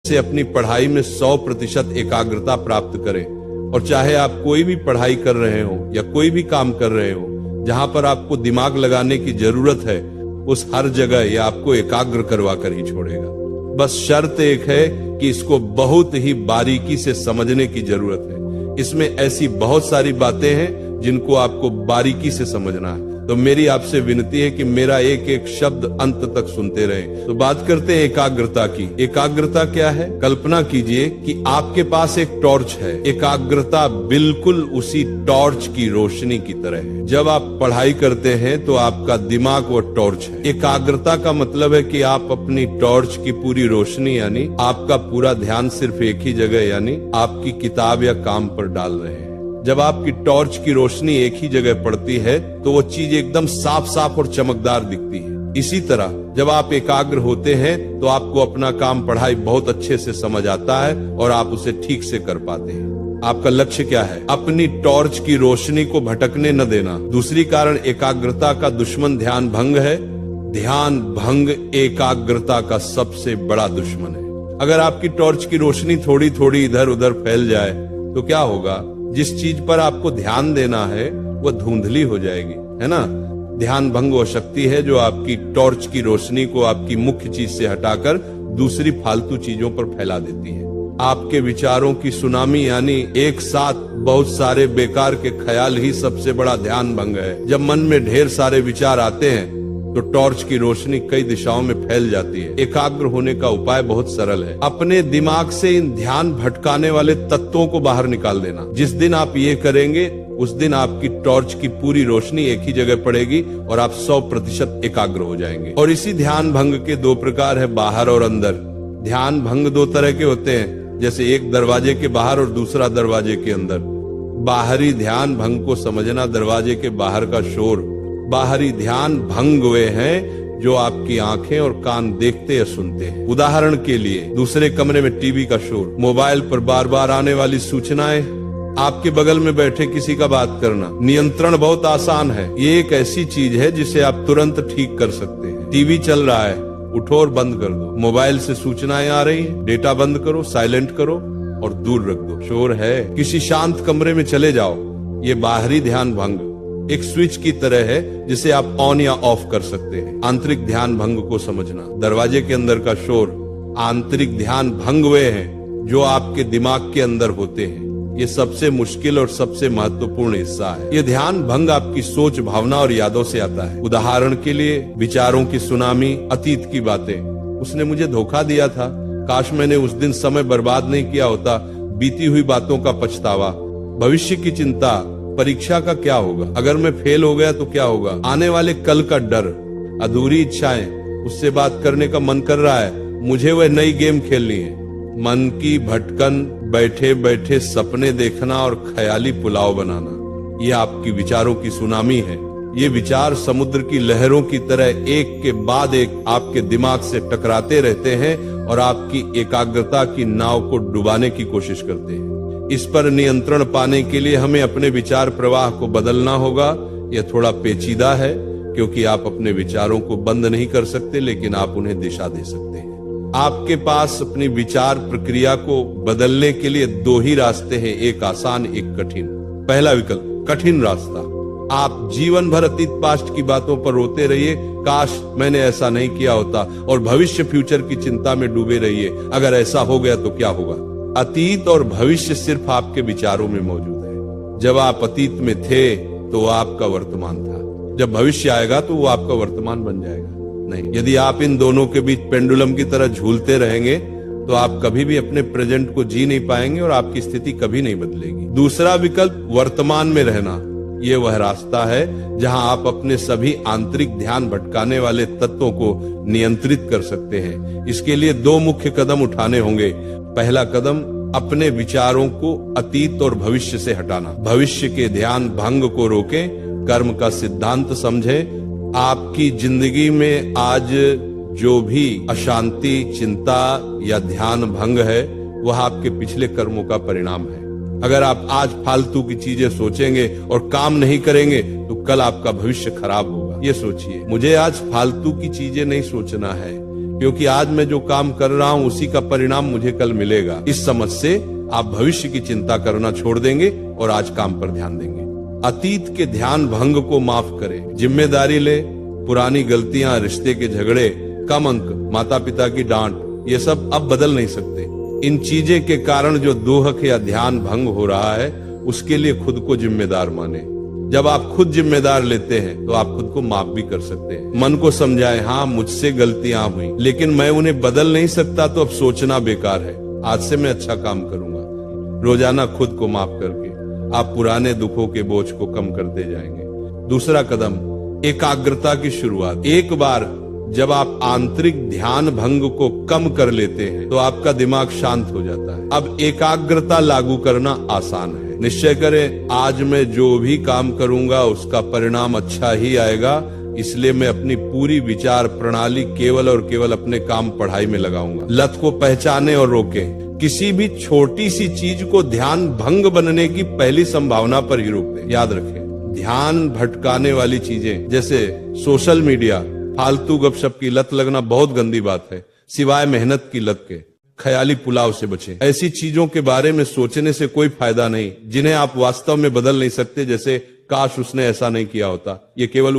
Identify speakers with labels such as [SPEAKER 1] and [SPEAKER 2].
[SPEAKER 1] से अपनी पढ़ाई में 100% एकाग्रता प्राप्त करें। और चाहे आप कोई भी पढ़ाई कर रहे हो या कोई भी काम कर रहे हो, जहां पर आपको दिमाग लगाने की जरूरत है, उस हर जगह ये आपको एकाग्र करवा कर ही छोड़ेगा। बस शर्त एक है कि इसको बहुत ही बारीकी से समझने की जरूरत है। इसमें ऐसी बहुत सारी बातें हैं जिनको आपको बारीकी से समझना है। तो मेरी आपसे विनती है कि मेरा एक एक शब्द अंत तक सुनते रहें। तो बात करते हैं एकाग्रता की। एकाग्रता क्या है? कल्पना कीजिए कि आपके पास एक टॉर्च है। एकाग्रता बिल्कुल उसी टॉर्च की रोशनी की तरह है। जब आप पढ़ाई करते हैं तो आपका दिमाग वो टॉर्च है। एकाग्रता का मतलब है कि आप अपनी टॉर्च की पूरी रोशनी यानी आपका पूरा ध्यान सिर्फ एक ही जगह यानी आपकी किताब या काम पर डाल रहे हैं। जब आपकी टॉर्च की रोशनी एक ही जगह पड़ती है तो वो चीज एकदम साफ साफ और चमकदार दिखती है। इसी तरह जब आप एकाग्र होते हैं तो आपको अपना काम पढ़ाई बहुत अच्छे से समझ आता है और आप उसे ठीक से कर पाते हैं। आपका लक्ष्य क्या है? अपनी टॉर्च की रोशनी को भटकने न देना। दूसरी कारण एकाग्रता का दुश्मन ध्यान भंग है। ध्यान भंग एकाग्रता का सबसे बड़ा दुश्मन है। अगर आपकी टॉर्च की रोशनी थोड़ी थोड़ी इधर उधर फैल जाए तो क्या होगा? जिस चीज पर आपको ध्यान देना है वो धुंधली हो जाएगी, है ना? ध्यान भंग वो शक्ति है जो आपकी टॉर्च की रोशनी को आपकी मुख्य चीज से हटाकर दूसरी फालतू चीजों पर फैला देती है। आपके विचारों की सुनामी यानी एक साथ बहुत सारे बेकार के ख्याल ही सबसे बड़ा ध्यान भंग है। जब मन में ढेर सारे विचार आते हैं तो टॉर्च की रोशनी कई दिशाओं में फैल जाती है। एकाग्र होने का उपाय बहुत सरल है। अपने दिमाग से इन ध्यान भटकाने वाले तत्वों को बाहर निकाल देना। जिस दिन आप ये करेंगे उस दिन आपकी टॉर्च की पूरी रोशनी एक ही जगह पड़ेगी और आप 100% एकाग्र हो जाएंगे। और इसी ध्यान भंग के दो प्रकार है, बाहर और अंदर। ध्यान भंग दो तरह के होते हैं, जैसे एक दरवाजे के बाहर और दूसरा दरवाजे के अंदर। बाहरी ध्यान भंग को समझना दरवाजे के बाहर का शोर। बाहरी ध्यान भंग वे हैं जो आपकी आंखें और कान देखते या सुनते हैं। उदाहरण के लिए दूसरे कमरे में टीवी का शोर, मोबाइल पर बार बार आने वाली सूचनाएं, आपके बगल में बैठे किसी का बात करना। नियंत्रण बहुत आसान है। ये एक ऐसी चीज है जिसे आप तुरंत ठीक कर सकते हैं। टीवी चल रहा है, उठो और बंद कर दो। मोबाइल से सूचनाएं आ रही हैं, डेटा बंद करो, साइलेंट करो और दूर रख दो। शोर है, किसी शांत कमरे में चले जाओ। ये बाहरी ध्यान भंग एक स्विच की तरह है जिसे आप ऑन या ऑफ कर सकते हैं। आंतरिक ध्यान भंग को समझना। दरवाजे के अंदर का शोर, आंतरिक ध्यान भंग वे हैं जो आपके दिमाग के अंदर होते हैं। ये सबसे मुश्किल और सबसे महत्वपूर्ण हिस्सा है। ये ध्यान भंग आपकी सोच, भावना और यादों से आता है। उदाहरण के लिए विचारों की सुनामी, अतीत की बातें। उसने मुझे धोखा दिया था, काश मैंने उस दिन समय बर्बाद नहीं किया होता। बीती हुई बातों का पछतावा, भविष्य की चिंता, परीक्षा का क्या होगा, अगर मैं फेल हो गया तो क्या होगा, आने वाले कल का डर, अधूरी इच्छाएं, उससे बात करने का मन कर रहा है, मुझे वह नई गेम खेलनी है। मन की भटकन, बैठे बैठे सपने देखना और ख्याली पुलाव बनाना, ये आपकी विचारों की सुनामी है। ये विचार समुद्र की लहरों की तरह एक के बाद एक आपके दिमाग से टकराते रहते हैं और आपकी एकाग्रता की नाव को डुबाने की कोशिश करते हैं। इस पर नियंत्रण पाने के लिए हमें अपने विचार प्रवाह को बदलना होगा। यह थोड़ा पेचीदा है क्योंकि आप अपने विचारों को बंद नहीं कर सकते, लेकिन आप उन्हें दिशा दे सकते हैं। आपके पास अपनी विचार प्रक्रिया को बदलने के लिए दो ही रास्ते हैं, एक आसान, एक कठिन। पहला विकल्प, कठिन रास्ता। आप जीवन भर अतीत पास्ट की बातों पर रोते रहिए, काश मैंने ऐसा नहीं किया होता, और भविष्य फ्यूचर की चिंता में डूबे रहिए, अगर ऐसा हो गया तो क्या होगा। अतीत और भविष्य सिर्फ आपके विचारों में मौजूद है। जब आप अतीत में थे तो वो आपका वर्तमान था, जब भविष्य आएगा तो वो आपका वर्तमान बन जाएगा। नहीं, यदि आप इन दोनों के बीच पेंडुलम की तरह झूलते रहेंगे तो आप कभी भी अपने प्रेजेंट को जी नहीं पाएंगे और आपकी स्थिति कभी नहीं बदलेगी। दूसरा विकल्प, वर्तमान में रहना। ये वह रास्ता है जहां आप अपने सभी आंतरिक ध्यान भटकाने वाले तत्वों को नियंत्रित कर सकते हैं। इसके लिए दो मुख्य कदम उठाने होंगे। पहला कदम, अपने विचारों को अतीत और भविष्य से हटाना। भविष्य के ध्यान भंग को रोकें, कर्म का सिद्धांत समझें। आपकी जिंदगी में आज जो भी अशांति, चिंता या ध्यान भंग है वह आपके पिछले कर्मों का परिणाम है। अगर आप आज फालतू की चीजें सोचेंगे और काम नहीं करेंगे तो कल आपका भविष्य खराब होगा। ये सोचिए, मुझे आज फालतू की चीजें नहीं सोचना है, क्योंकि आज मैं जो काम कर रहा हूं उसी का परिणाम मुझे कल मिलेगा। इस समझ से आप भविष्य की चिंता करना छोड़ देंगे और आज काम पर ध्यान देंगे। अतीत के ध्यान भंग को माफ करें, जिम्मेदारी ले, पुरानी गलतियां, रिश्ते के झगड़े, कम अंक, माता पिता की डांट, ये सब अब बदल नहीं सकते। इन चीजें के कारण जो दोहक या ध्यान भंग हो रहा है उसके लिए खुद को जिम्मेदार माने। जब आप खुद जिम्मेदार लेते हैं तो आप खुद को माफ भी कर सकते हैं। मन को समझाएं, हाँ मुझसे गलतियां हुई लेकिन मैं उन्हें बदल नहीं सकता तो अब सोचना बेकार है, आज से मैं अच्छा काम करूंगा। रोजाना खुद को माफ करके आप पुराने दुखों के बोझ को कम करते जाएंगे। दूसरा कदम, एकाग्रता की शुरुआत। एक बार जब आप आंतरिक ध्यान भंग को कम कर लेते हैं तो आपका दिमाग शांत हो जाता है। अब एकाग्रता लागू करना आसान है। निश्चय करें, आज मैं जो भी काम करूंगा उसका परिणाम अच्छा ही आएगा, इसलिए मैं अपनी पूरी विचार प्रणाली केवल और केवल अपने काम पढ़ाई में लगाऊंगा। लत को पहचाने और रोकें। किसी भी छोटी सी चीज को ध्यान भंग बनने की पहली संभावना पर ही रोक दें। याद रखें, ध्यान भटकाने वाली चीजें जैसे सोशल मीडिया, फालतू गपशप की लत लगना बहुत गंदी बात है। सिवाय मेहनत की लत के ख्याली पुलाव से बचें। ऐसी चीजों के बारे में सोचने से कोई फायदा नहीं जिन्हें आप वास्तव में बदल नहीं सकते, जैसे काश उसने ऐसा नहीं किया होता। ये केवल